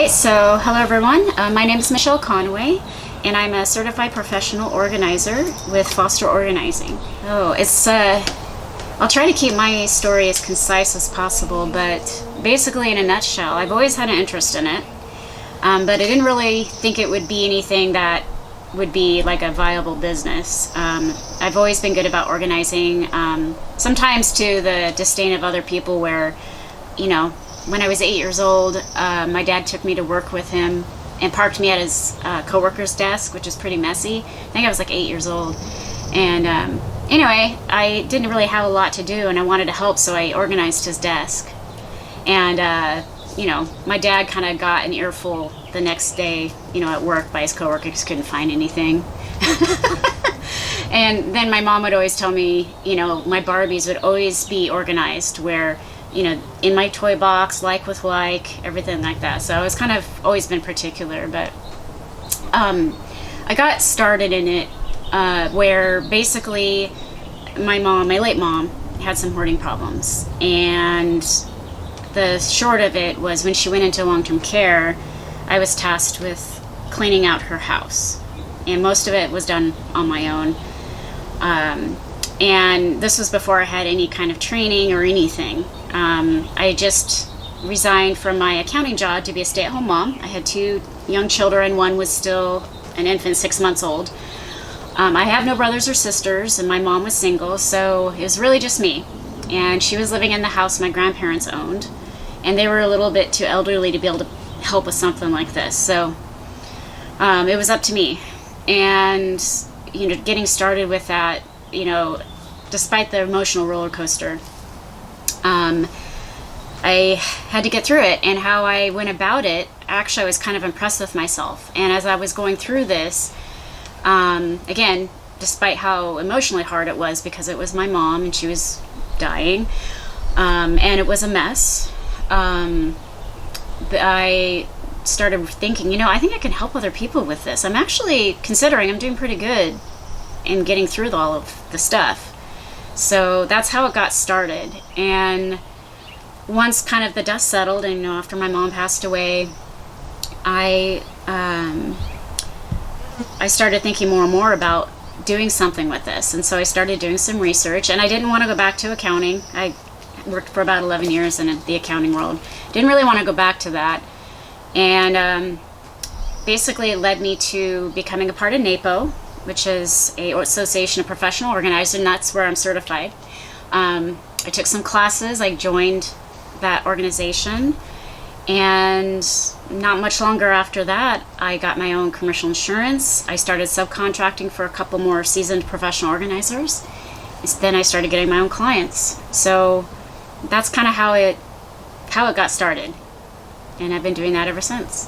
So hello everyone. My name is Michelle Conway, and I'm a certified professional organizer with Foster Organizing. I'll try to keep my story as concise as possible, but basically in a nutshell, I've always had an interest in it, but I didn't really think it would be anything that would be like a viable business. I've always been good about organizing, sometimes to the disdain of other people where, when I was 8 years old, my dad took me to work with him and parked me at his coworker's desk, which is pretty messy. I think I was like 8 years old. And anyway, I didn't really have a lot to do and I wanted to help, so I organized his desk. And, my dad kind of got an earful the next day, at work by his coworkers, couldn't find anything. And then my mom would always tell me, my Barbies would always be organized where, in my toy box, like with like, everything like that. So I was kind of always been particular, but I got started in it where basically my late mom, had some hoarding problems. And the short of it was when she went into long-term care, I was tasked with cleaning out her house. And most of it was done on my own. And this was before I had any kind of training or anything. I just resigned from my accounting job to be a stay-at-home mom. I had 2 young children. One was still an infant, 6 months old. I have no brothers or sisters, and my mom was single, so it was really just me. And she was living in the house my grandparents owned, and they were a little bit too elderly to be able to help with something like this. So it was up to me. And, getting started with that, despite the emotional roller coaster, I had to get through it. And how I went about it, actually I was kind of impressed with myself. And as I was going through this, again, despite how emotionally hard it was because it was my mom and she was dying, and it was a mess, I started thinking, I think I can help other people with this. I'm actually considering I'm doing pretty good in getting through all of the stuff. So that's how it got started. And once kind of the dust settled, and after my mom passed away, I started thinking more and more about doing something with this. And so I started doing some research, and I didn't want to go back to accounting. I worked for about 11 years in the accounting world. Didn't really want to go back to that. And basically it led me to becoming a part of NAPO, which is a Association of Professional Organizers, and that's where I'm certified. I took some classes, I joined that organization, and not much longer after that, I got my own commercial insurance. I started subcontracting for a couple more seasoned professional organizers. Then I started getting my own clients. So that's kind of how it got started. And I've been doing that ever since.